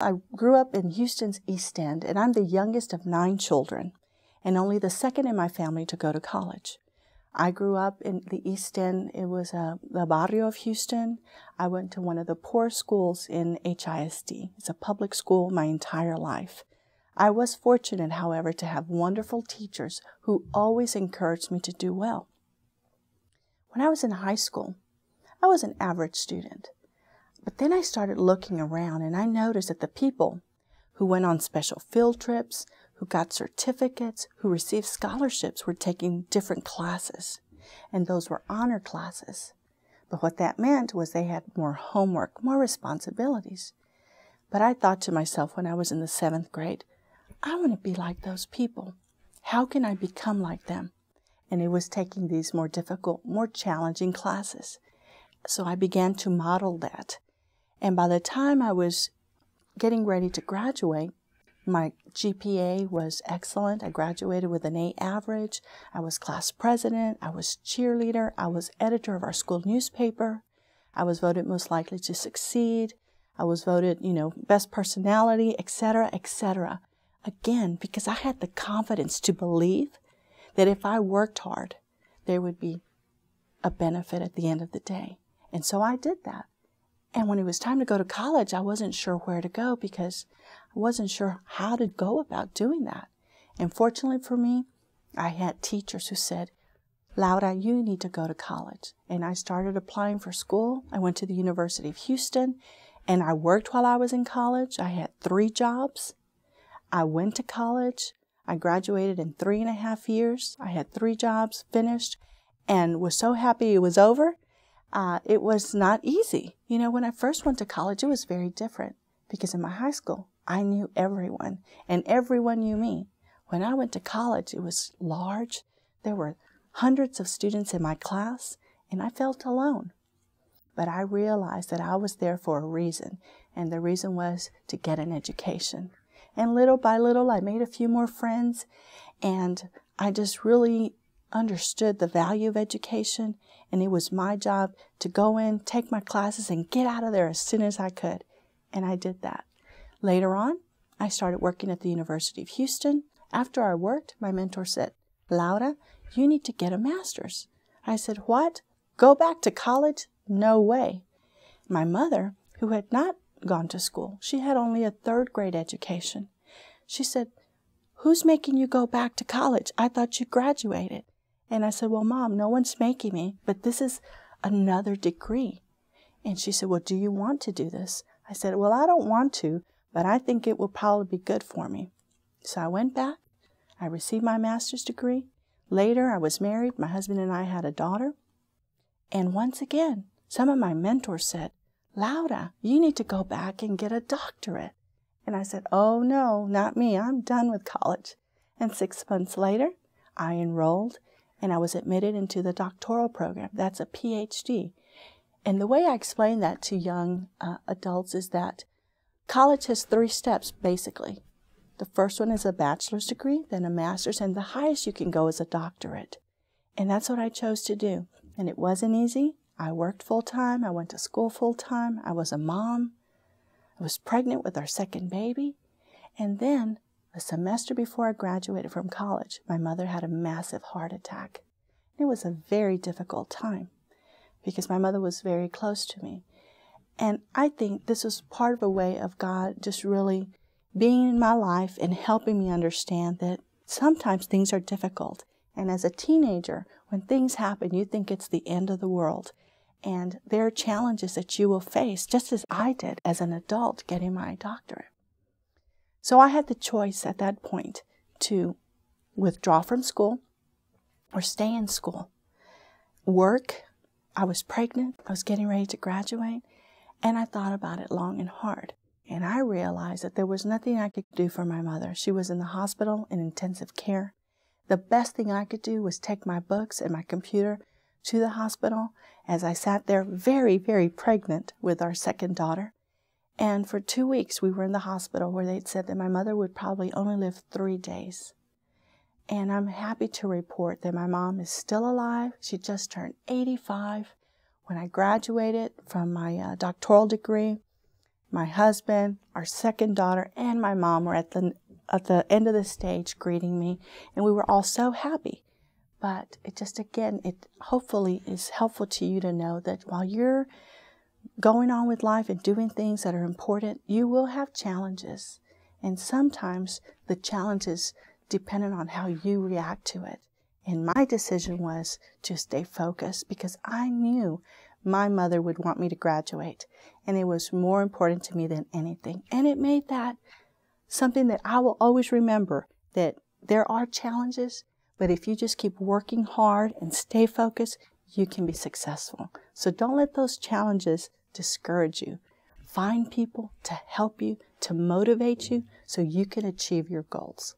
I grew up in Houston's East End, and I'm the youngest of 9 children, and only the second in my family to go to college. I grew up in the East End. It was the barrio of Houston. I went to one of the poor schools in HISD. It's a public school my entire life. I was fortunate, however, to have wonderful teachers who always encouraged me to do well. When I was in high school, I was an average student. But then I started looking around, and I noticed that the people who went on special field trips, who got certificates, who received scholarships were taking different classes, and those were honor classes. But what that meant was they had more homework, more responsibilities. But I thought to myself when I was in the 7th grade, I want to be like those people. How can I become like them? And it was taking these more difficult, more challenging classes. So I began to model that. And by the time I was getting ready to graduate, my GPA was excellent. I graduated with an A average. I was class president. I was cheerleader. I was editor of our school newspaper. I was voted most likely to succeed. I was voted, best personality, etc., etc. Again, because I had the confidence to believe that if I worked hard, there would be a benefit at the end of the day. And so I did that. And when it was time to go to college, I wasn't sure where to go because I wasn't sure how to go about doing that. And fortunately for me, I had teachers who said, Laura, you need to go to college. And I started applying for school. I went to the University of Houston, and I worked while I was in college. I had 3 jobs. I went to college. I graduated in 3.5 years. I had 3 jobs, finished, and was so happy it was over. It was not easy. When I first went to college, it was very different because in my high school, I knew everyone and everyone knew me. When I went to college, it was large. There were hundreds of students in my class, and I felt alone. But I realized that I was there for a reason, and the reason was to get an education. And little by little, I made a few more friends, and I just really understood the value of education, and it was my job to go in, take my classes, and get out of there as soon as I could. And I did that. Later on, I started working at the University of Houston. After I worked, my mentor said, Laura, you need to get a master's. I said, what? Go back to college? No way. My mother, who had not gone to school, she had only a 3rd grade education. She said, who's making you go back to college? I thought you graduated. And I said, well, Mom, no one's making me, but this is another degree. And she said, well, do you want to do this? I said, well, I don't want to, but I think it will probably be good for me. So I went back. I received my master's degree. Later, I was married. My husband and I had a daughter. And once again, some of my mentors said, Laura, you need to go back and get a doctorate. And I said, oh, no, not me. I'm done with college. And 6 months later, I enrolled, and I was admitted into the doctoral program. That's a Ph.D. And the way I explain that to young adults is that college has 3 steps, basically. The first one is a bachelor's degree, then a master's, and the highest you can go is a doctorate. And that's what I chose to do. And it wasn't easy. I worked full-time. I went to school full-time. I was a mom. I was pregnant with our 2nd baby. And then, a semester before I graduated from college, my mother had a massive heart attack. It was a very difficult time because my mother was very close to me. And I think this was part of a way of God just really being in my life and helping me understand that sometimes things are difficult. And as a teenager, when things happen, you think it's the end of the world. And there are challenges that you will face, just as I did as an adult getting my doctorate. So I had the choice at that point to withdraw from school or stay in school. Work, I was pregnant, I was getting ready to graduate, and I thought about it long and hard. And I realized that there was nothing I could do for my mother. She was in the hospital in intensive care. The best thing I could do was take my books and my computer to the hospital as I sat there very, very pregnant with our 2nd daughter. And for 2 weeks, we were in the hospital where they'd said that my mother would probably only live 3 days. And I'm happy to report that my mom is still alive. She just turned 85 when I graduated from my doctoral degree. my husband, our second daughter, and my mom were at the end of the stage greeting me, and we were all so happy. But it just, again, it hopefully is helpful to you to know that while you're going on with life and doing things that are important, you will have challenges. And sometimes the challenges depend on how you react to it. And my decision was to stay focused because I knew my mother would want me to graduate. And it was more important to me than anything. And it made that something that I will always remember, that there are challenges, but if you just keep working hard and stay focused, you can be successful. So don't let those challenges discourage you. Find people to help you, to motivate you, so you can achieve your goals.